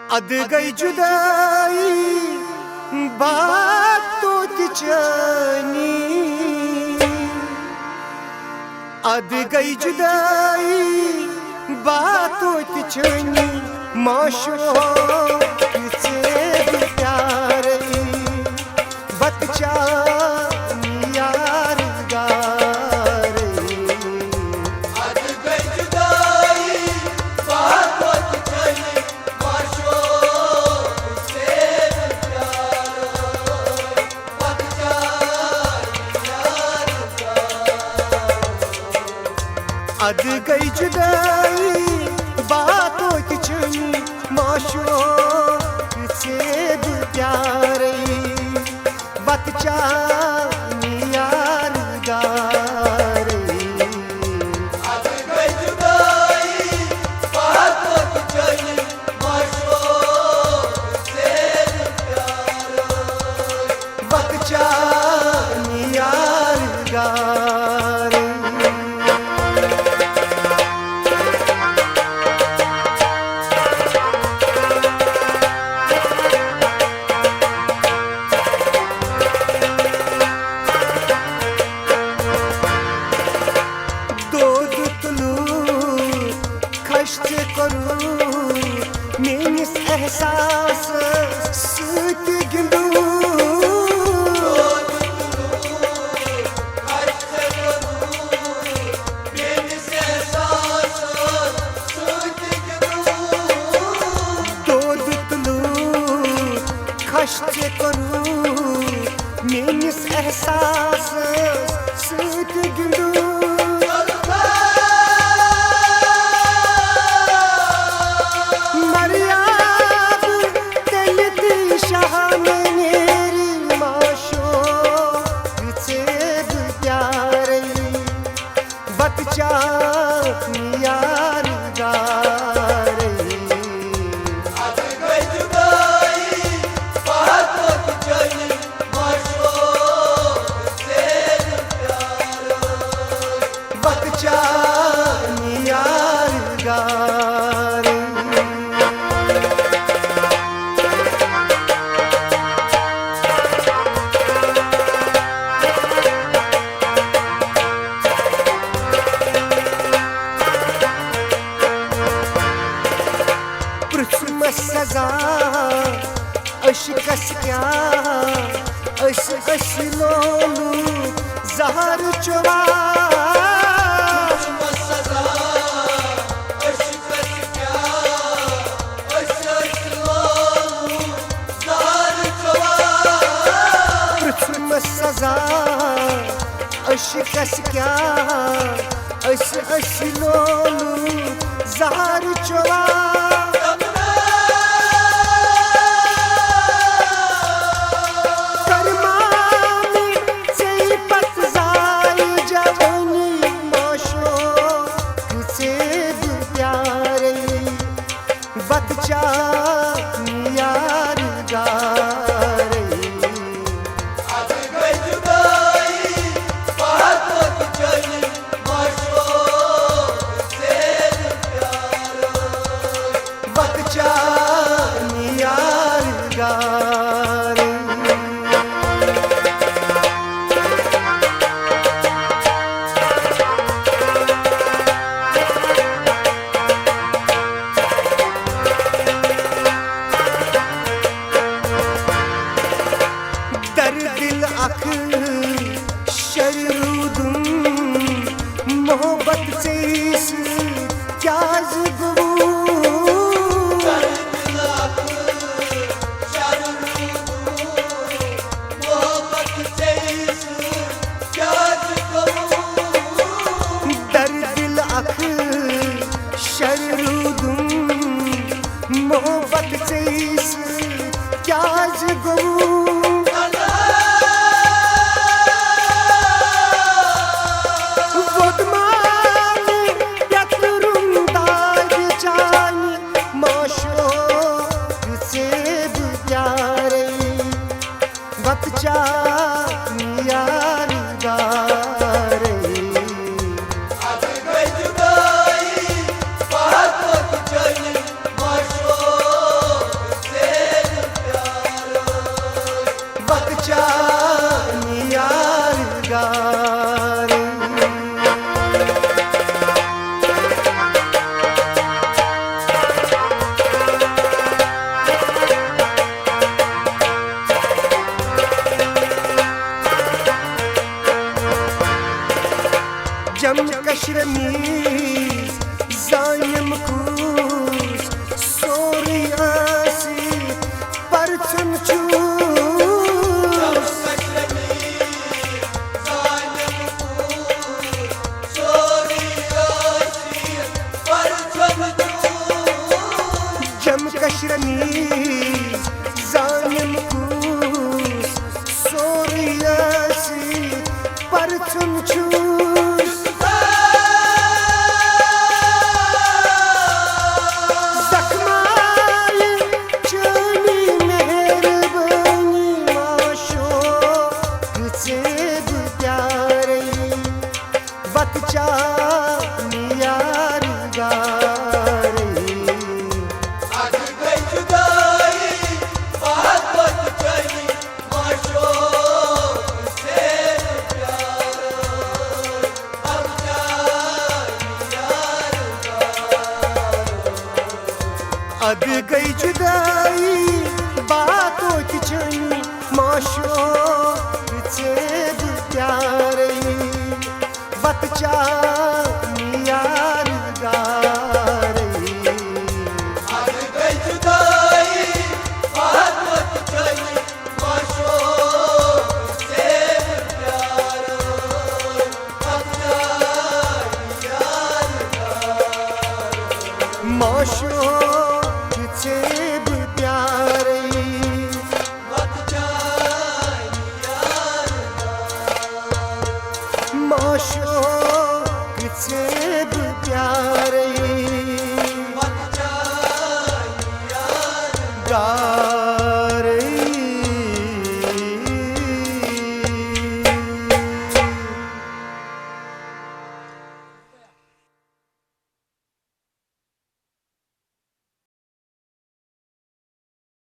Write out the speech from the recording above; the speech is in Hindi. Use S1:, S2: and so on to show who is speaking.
S1: अद गई जुदाई बातों की जानी, अद गई जुदाई बातों की जानी, माशूक से भी प्यार बच्चा यार गार।
S2: अद गई जुदाई बातों की जानी, माशूक से भी प्यार बच्चा यार गार।
S1: अद गई जुदाई बातों की चुनी, माशूक से भी प्यार बच्चा यार गार।
S2: अद गई जुदाई बातों की जानी, माशूक से भी प्यार
S1: बच्चा यार गार। मेनिस एहसास सत गिंदू, दो दुतलू खश्त करू मेनिस एहसास सत गिंदू। बच्चा यार गार।
S2: अद गई जुदाई बातों की जानी, माशूक से भी प्यार
S1: बच्चा यार गार। सजा अश क्या अश लोलू जहर चुरा,
S2: सजा अश क्या अश लोलू जहर चुरा।
S1: पृथ्वी सजा अश क्या अश लोलू जहर चुरा। बच्चा यार गार।
S2: अद गई जुदाई बातों की जानी, माशूक से भी प्यार
S1: बच्चा यार गार। शरूदुम मोहब्बत से क्या ज़िगू,
S2: मोहब्बत से क्या
S1: दर दिल अख शरूदुम मोहब्बत से क्या ज़िगू। बच्चा यार गार।
S2: अद गई जुदाई बातों की जानी, माशूक
S1: Şireniz zanim kus Soriyasi Partun çuz Zakmai Çani meherbani Maşo Kıtseb pyare Vatça Niyar gare
S2: आज गई जुदाई बहुत वक्त चली माशोक से प्यार अब जाए यार
S1: अद गई जुदाई बातों की छनी माशो सेब प्यारे बच्चा यार गारे
S2: आज गई जुदाई बहुत वक्त चली माशोक से प्यार अब जाए यार
S1: माशो सेब प्यारे
S2: अब जाए यार
S1: माशो सेब प्यारे
S2: अब जाए यार
S1: गा